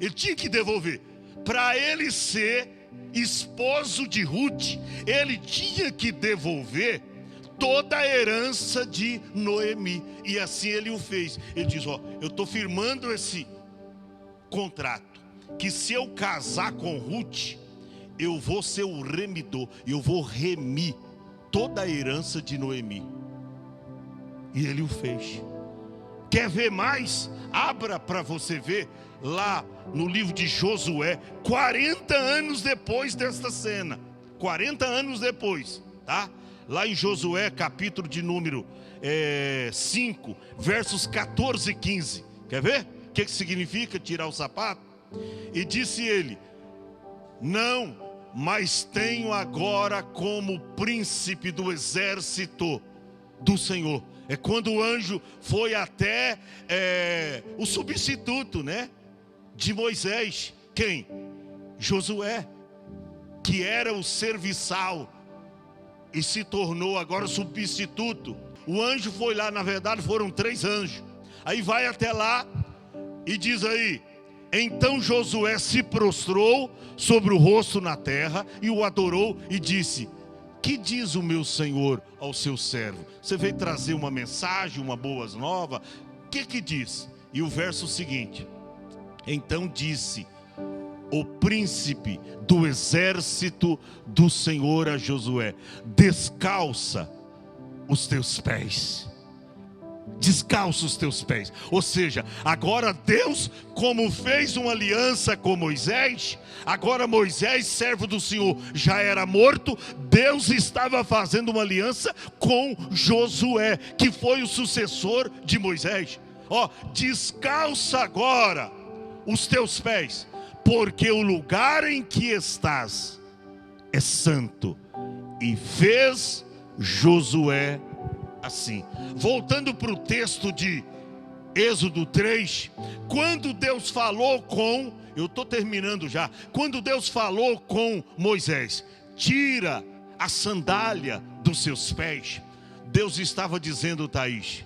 Ele tinha que devolver. Para ele ser esposo de Ruth, ele tinha que devolver toda a herança de Noemi. E assim ele o fez. Ele diz, eu estou firmando esse contrato, que se eu casar com Ruth, eu vou ser o remidor, eu vou remir toda a herança de Noemi. E ele o fez. Quer ver mais? Abra para você ver lá no livro de Josué, 40 anos depois desta cena. 40 anos depois, tá? Lá em Josué, capítulo de número 5, versos 14 e 15. Quer ver? O que significa tirar o sapato? E disse ele: não, mas tenho agora como príncipe do exército do Senhor. É quando o anjo foi até o substituto, né, de Moisés. Quem? Josué, que era o serviçal e se tornou agora substituto. O anjo foi lá, na verdade foram 3 anjos. Aí vai até lá e diz aí: então Josué se prostrou sobre o rosto na terra e o adorou e disse: que diz o meu senhor ao seu servo? Você veio trazer uma mensagem, uma boas novas? O que diz? E o verso seguinte: então disse o príncipe do exército do Senhor a Josué: descalça os teus pés. Descalça os teus pés. Ou seja, agora Deus, como fez uma aliança com Moisés, agora Moisés, servo do Senhor, já era morto. Deus estava fazendo uma aliança com Josué, que foi o sucessor de Moisés. Descalça agora os teus pés, porque o lugar em que estás é santo. E fez Josué assim. Voltando para o texto de Êxodo 3, quando Deus falou com, eu estou terminando já, quando Deus falou com Moisés: tira a sandália dos seus pés, Deus estava dizendo: Thaís,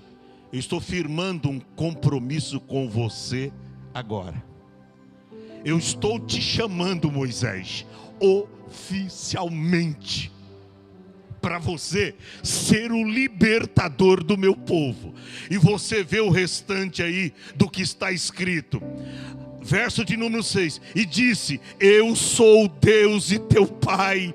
eu estou firmando um compromisso com você agora. Eu estou te chamando, Moisés, oficialmente, para você ser o libertador do meu povo. E você vê o restante aí do que está escrito. Verso de número 6. E disse: eu sou o Deus e teu pai,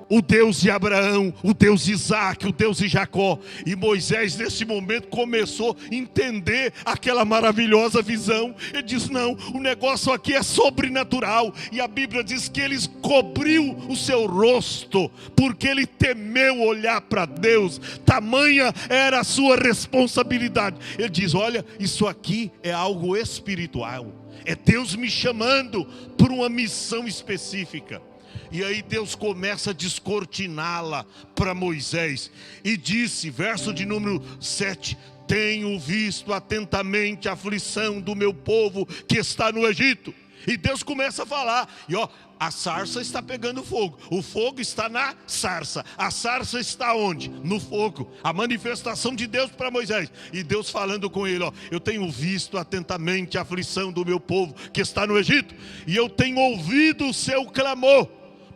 o Deus de Abraão, o Deus de Isaac, o Deus de Jacó. E Moisés nesse momento começou a entender aquela maravilhosa visão. Ele diz: não, o negócio aqui é sobrenatural. E a Bíblia diz que ele cobriu o seu rosto, porque ele temeu olhar para Deus. Tamanha era a sua responsabilidade. Ele diz: olha, isso aqui é algo espiritual. É Deus me chamando para uma missão específica. E aí Deus começa a descortiná-la para Moisés. E disse, verso de número 7: tenho visto atentamente a aflição do meu povo que está no Egito. E Deus começa a falar. E a sarça está pegando fogo. O fogo está na sarça. A sarça está onde? No fogo. A manifestação de Deus para Moisés. E Deus falando com ele: eu tenho visto atentamente a aflição do meu povo que está no Egito. E eu tenho ouvido o seu clamor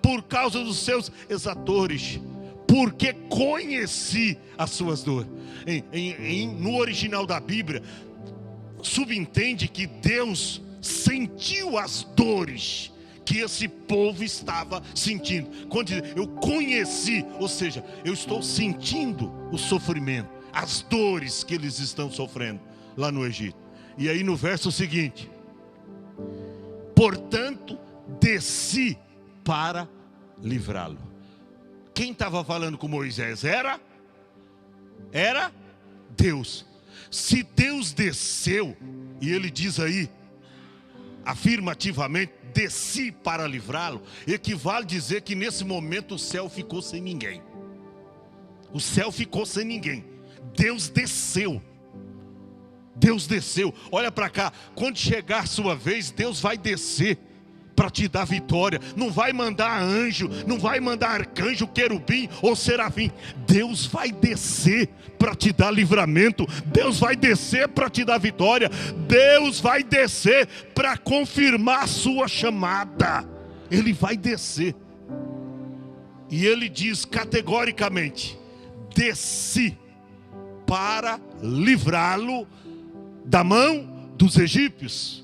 por causa dos seus exatores, porque conheci as suas dores. No original da Bíblia, subentende que Deus sentiu as dores que esse povo estava sentindo. Quando diz, eu conheci, ou seja, eu estou sentindo o sofrimento, as dores que eles estão sofrendo lá no Egito. E aí no verso seguinte: portanto, desci para livrá-lo. Quem estava falando com Moisés? Era Deus. Se Deus desceu, e ele diz aí afirmativamente: desci para livrá-lo, equivale dizer que nesse momento o céu ficou sem ninguém. O céu ficou sem ninguém. Deus desceu. Deus desceu. Olha para cá, quando chegar a sua vez, Deus vai descer para te dar vitória. Não vai mandar anjo, não vai mandar arcanjo, querubim ou serafim. Deus vai descer para te dar livramento. Deus vai descer para te dar vitória. Deus vai descer para confirmar a sua chamada. Ele vai descer. E ele diz categoricamente: desci para livrá-lo da mão dos egípcios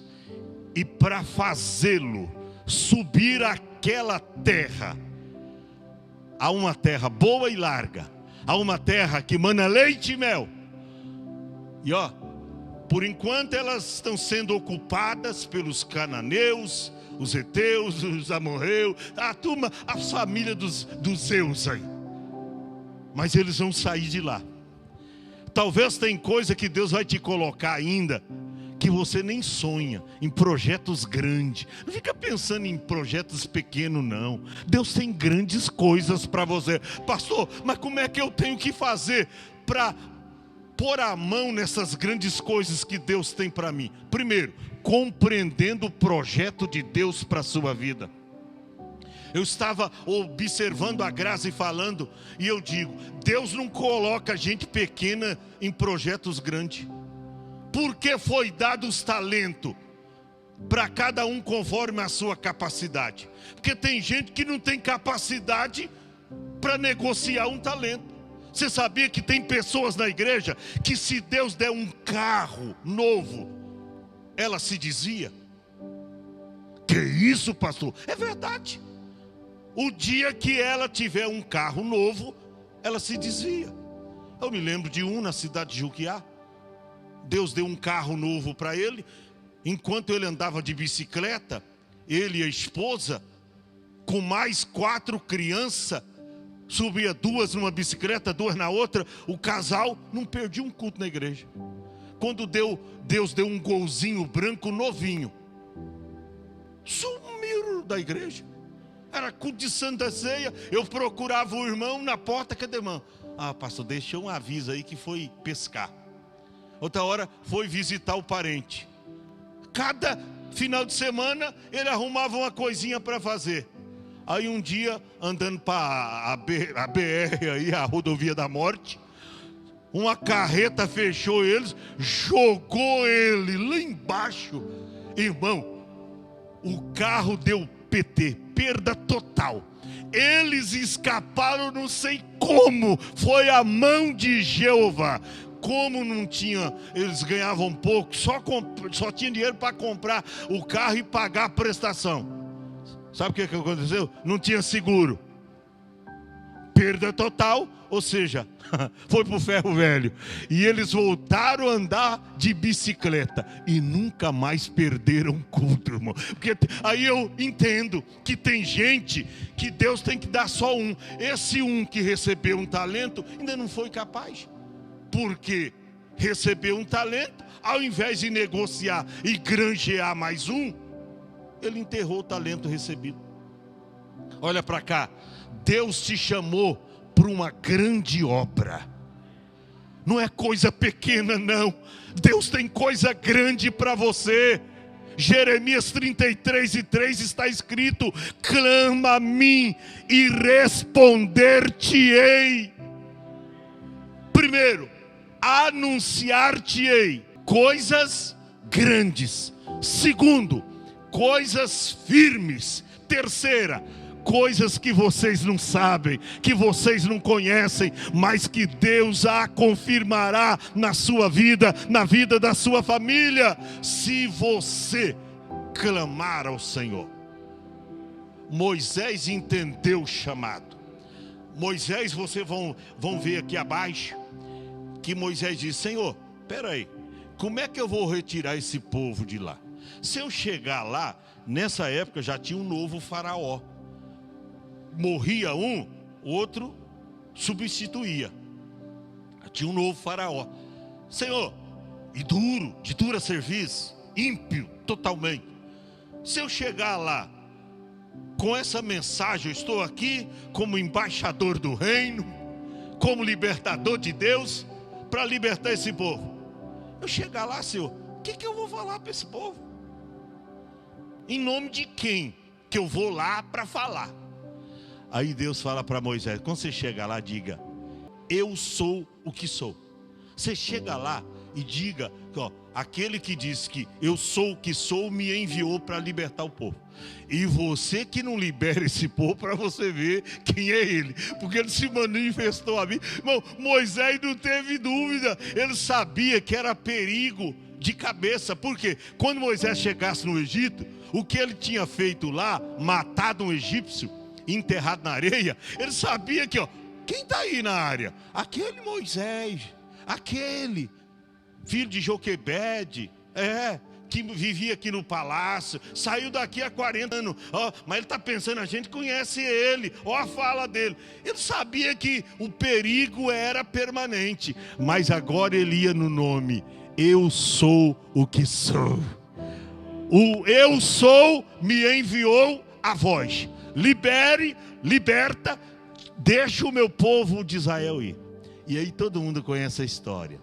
e para fazê-lo subir aquela terra, a uma terra boa e larga, a uma terra que mana leite e mel. E Por enquanto elas estão sendo ocupadas pelos cananeus, os heteus, os amorreus, a família dos Zeus aí. Mas eles vão sair de lá. Talvez tem coisa que Deus vai te colocar ainda, que você nem sonha, em projetos grandes. Não fica pensando em projetos pequenos, não. Deus tem grandes coisas para você. Pastor, mas como é que eu tenho que fazer para pôr a mão nessas grandes coisas que Deus tem para mim? Primeiro, compreendendo o projeto de Deus para a sua vida. Eu estava observando a Graça e falando, e eu digo, Deus não coloca gente pequena em projetos grandes. Porque foi dado os talentos para cada um conforme a sua capacidade. Porque tem gente que não tem capacidade para negociar um talento. Você sabia que tem pessoas na igreja que se Deus der um carro novo, ela se desvia? Que isso, pastor? É verdade. O dia que ela tiver um carro novo, ela se desvia. Eu me lembro de um na cidade de Juquiá. Deus deu um carro novo para ele. Enquanto ele andava de bicicleta, ele e a esposa, com mais 4 crianças, subia 2 numa bicicleta, 2 na outra. O casal não perdia um culto na igreja. Quando Deus deu um golzinho branco novinho, sumiram da igreja. Era culto de Santa Ceia. Eu procurava o irmão na porta. Cadê o irmão? Pastor, deixou um aviso aí que foi pescar. Outra hora foi visitar o parente. Cada final de semana ele arrumava uma coisinha para fazer. Aí um dia, andando para a BR aí, a rodovia da morte, uma carreta fechou eles, jogou ele lá embaixo. Irmão, o carro deu PT, perda total. Eles escaparam, não sei como. Foi a mão de Jeová. Como não tinha, eles ganhavam pouco, só tinha dinheiro para comprar o carro e pagar a prestação. Sabe o que aconteceu? Não tinha seguro. Perda total, ou seja, foi para o ferro velho. E eles voltaram a andar de bicicleta e nunca mais perderam culto, irmão. Porque aí eu entendo que tem gente que Deus tem que dar só um. Esse um que recebeu um talento ainda não foi capaz. Porque recebeu um talento, ao invés de negociar e granjear mais um, ele enterrou o talento recebido. Olha para cá, Deus te chamou para uma grande obra. Não é coisa pequena, não. Deus tem coisa grande para você. Jeremias 33:3 está escrito: clama a mim e responder-te-ei. Primeiro, anunciar-te-ei coisas grandes. Segundo, coisas firmes. Terceira, coisas que vocês não sabem, que vocês não conhecem, mas que Deus a confirmará na sua vida, na vida da sua família, se você clamar ao Senhor. Moisés entendeu o chamado. Moisés, vocês vão ver aqui abaixo, que Moisés disse: Senhor, espera aí, como é que eu vou retirar esse povo de lá? Se eu chegar lá, nessa época já tinha um novo faraó. Morria um, outro substituía. Tinha um novo faraó. Senhor, e duro, de dura serviço, ímpio totalmente. Se eu chegar lá com essa mensagem, eu estou aqui como embaixador do reino, como libertador de Deus, para libertar esse povo. Eu chegar lá, Senhor, o que eu vou falar para esse povo? Em nome de quem que eu vou lá para falar? Aí Deus fala para Moisés: quando você chega lá, diga: eu sou o que sou. Você chega lá e diga: ó, aquele que diz que eu sou o que sou me enviou para libertar o povo. E você que não libera esse povo, para você ver quem é ele, porque ele se manifestou a mim. Irmão, Moisés não teve dúvida, ele sabia que era perigo de cabeça. Porque quando Moisés chegasse no Egito, o que ele tinha feito lá, matado um egípcio, enterrado na areia, ele sabia que, ó, quem está aí na área? Aquele Moisés, aquele. filho de Joquebede, que vivia aqui no palácio, saiu daqui há 40 anos, mas ele está pensando, a gente conhece ele, a fala dele. Ele sabia que o perigo era permanente, mas agora ele ia no nome: eu sou o que sou. O eu sou me enviou a voz. Liberta, deixa o meu povo de Israel ir. E aí todo mundo conhece a história.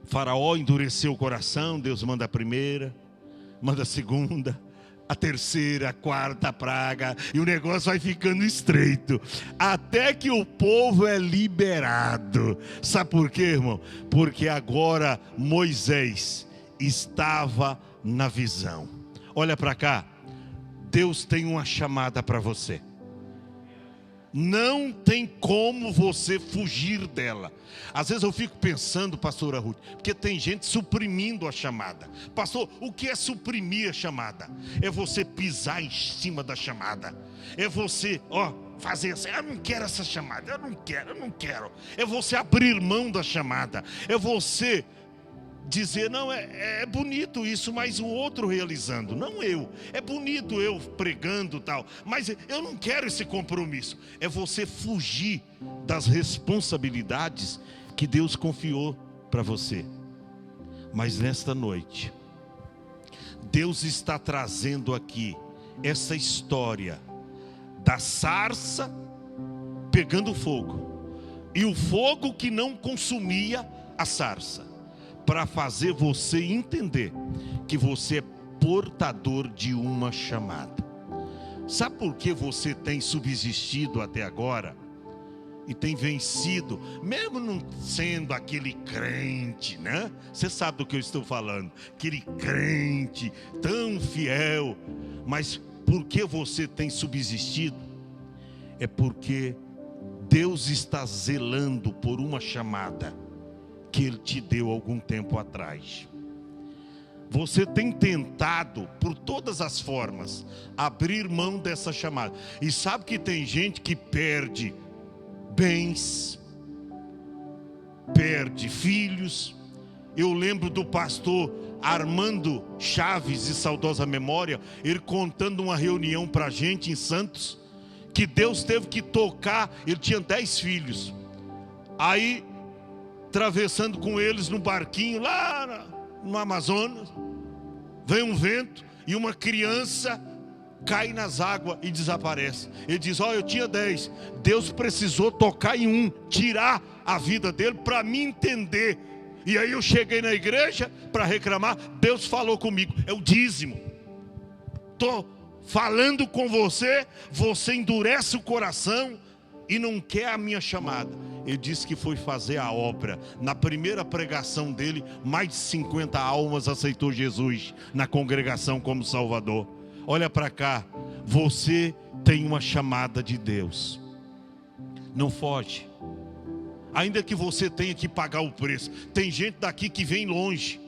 Faraó endureceu o coração, Deus manda a primeira, manda a segunda, a terceira, a quarta praga, e o negócio vai ficando estreito, até que o povo é liberado. Sabe por quê, irmão? Porque agora Moisés estava na visão. Olha para cá, Deus tem uma chamada para você. Não tem como você fugir dela. Às vezes eu fico pensando, pastora Ruth, porque tem gente suprimindo a chamada. Pastor, o que é suprimir a chamada? É você pisar em cima da chamada. É você, fazer assim: eu não quero essa chamada, eu não quero. É você abrir mão da chamada. É você dizer: não, é bonito isso, mas o outro realizando, não eu. É bonito eu pregando tal, mas eu não quero esse compromisso. É você fugir das responsabilidades que Deus confiou para você. Mas nesta noite, Deus está trazendo aqui essa história da sarça pegando fogo, e o fogo que não consumia a sarça, para fazer você entender que você é portador de uma chamada. Sabe por que você tem subsistido até agora? E tem vencido, mesmo não sendo aquele crente, né? Você sabe do que eu estou falando. Aquele crente tão fiel. Mas por que você tem subsistido? É porque Deus está zelando por uma chamada que Ele te deu algum tempo atrás. Você tem tentado, por todas as formas, abrir mão dessa chamada. E sabe que tem gente que perde bens, perde filhos. Eu lembro do pastor Armando Chaves, de saudosa memória, ele contando uma reunião para a gente em Santos, que Deus teve que tocar. Ele tinha 10 filhos. Aí, atravessando com eles no barquinho lá no Amazonas, vem um vento e uma criança cai nas águas e desaparece. Ele diz: eu tinha 10, Deus precisou tocar em um, tirar a vida dele para me entender. E aí eu cheguei na igreja para reclamar. Deus falou comigo: é o dízimo. Estou falando com você, você endurece o coração e não quer a minha chamada. Ele disse que foi fazer a obra. Na primeira pregação dele, mais de 50 almas aceitou Jesus na congregação como Salvador. Olha para cá, você tem uma chamada de Deus. Não foge. Ainda que você tenha que pagar o preço. Tem gente daqui que vem longe,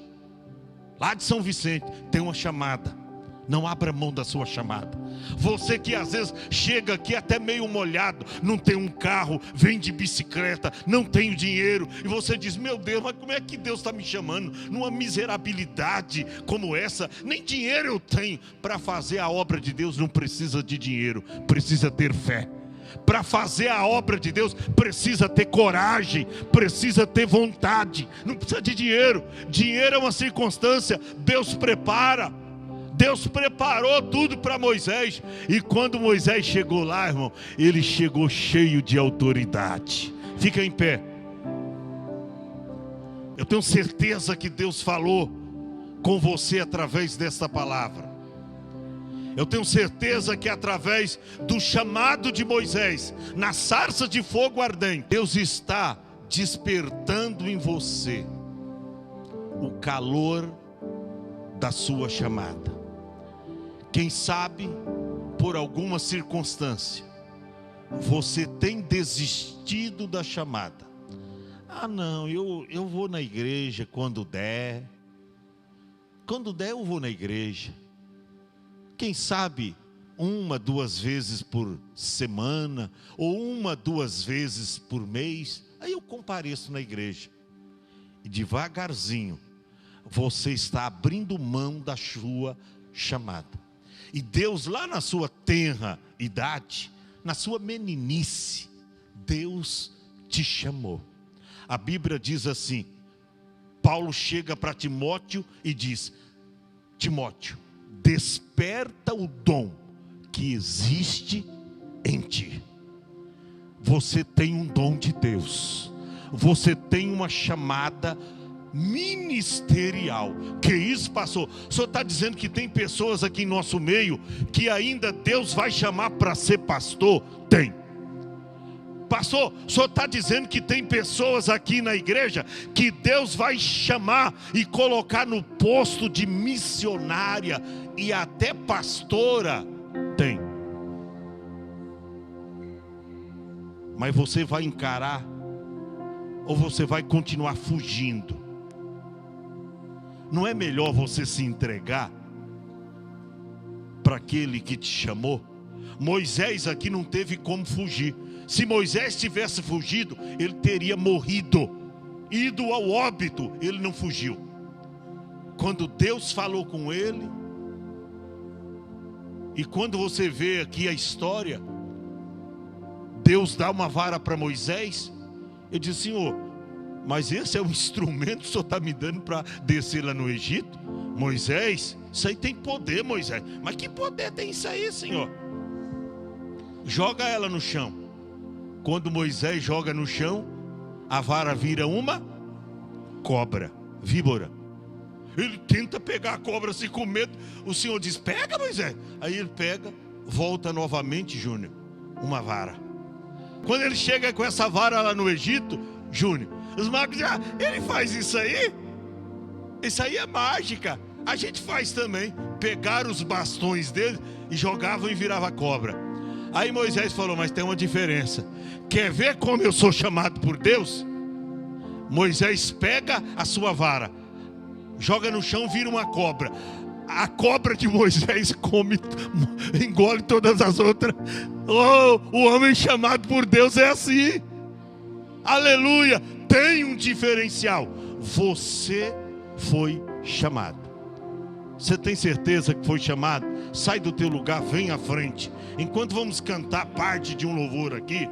lá de São Vicente, tem uma chamada. Não abra mão da sua chamada. Você que às vezes chega aqui até meio molhado, não tem um carro, vem de bicicleta, não tem dinheiro, e você diz: meu Deus, mas como é que Deus está me chamando numa miserabilidade como essa? Nem dinheiro eu tenho. Para fazer a obra de Deus não precisa de dinheiro, precisa ter fé. Para fazer a obra de Deus precisa ter coragem, precisa ter vontade, não precisa de dinheiro. Dinheiro é uma circunstância, Deus prepara. Deus preparou tudo para Moisés. E quando Moisés chegou lá, irmão, ele chegou cheio de autoridade. Fica em pé. Eu tenho certeza que Deus falou com você através desta palavra. Eu tenho certeza que através do chamado de Moisés, na sarça de fogo ardente, Deus está despertando em você o calor da sua chamada. Quem sabe, por alguma circunstância, você tem desistido da chamada. Não, eu vou na igreja quando der. Quando der eu vou na igreja. Quem sabe, 1, 2 vezes por semana, ou 1, 2 vezes por mês, aí eu compareço na igreja. E devagarzinho, você está abrindo mão da sua chamada. E Deus, lá na sua tenra idade, na sua meninice, Deus te chamou. A Bíblia diz assim, Paulo chega para Timóteo e diz: Timóteo, desperta o dom que existe em ti. Você tem um dom de Deus. Você tem uma chamada ministerial. Que isso, pastor? O senhor está dizendo que tem pessoas aqui em nosso meio que ainda Deus vai chamar para ser pastor? Tem. Pastor, o senhor está dizendo que tem pessoas aqui na igreja que Deus vai chamar e colocar no posto de missionária e até pastora? Tem. Mas você vai encarar ou você vai continuar fugindo? Não é melhor você se entregar para aquele que te chamou? Moisés aqui não teve como fugir. Se Moisés tivesse fugido, ele teria morrido, ido ao óbito. Ele não fugiu. Quando Deus falou com ele, e quando você vê aqui a história, Deus dá uma vara para Moisés. Ele diz: Senhor, mas esse é o instrumento que o Senhor está me dando para descer lá no Egito? Moisés, isso aí tem poder, Moisés. Mas que poder tem isso aí, Senhor? Joga ela no chão. Quando Moisés joga no chão, a vara vira uma cobra, víbora. Ele tenta pegar a cobra assim com medo. O Senhor diz: pega, Moisés. Aí ele pega, volta novamente, Júnior, uma vara. Quando ele chega com essa vara lá no Egito, Júnior, os magos dizem: ele faz isso aí? Isso aí é mágica. A gente faz também. Pegaram os bastões dele e jogavam e virava cobra. Aí Moisés falou: mas tem uma diferença. Quer ver como eu sou chamado por Deus? Moisés pega a sua vara, joga no chão, vira uma cobra. A cobra de Moisés come, engole todas as outras. Oh, o homem chamado por Deus é assim. Aleluia. Tem um diferencial. Você foi chamado. Você tem certeza que foi chamado? Sai do teu lugar, vem à frente. Enquanto vamos cantar parte de um louvor aqui,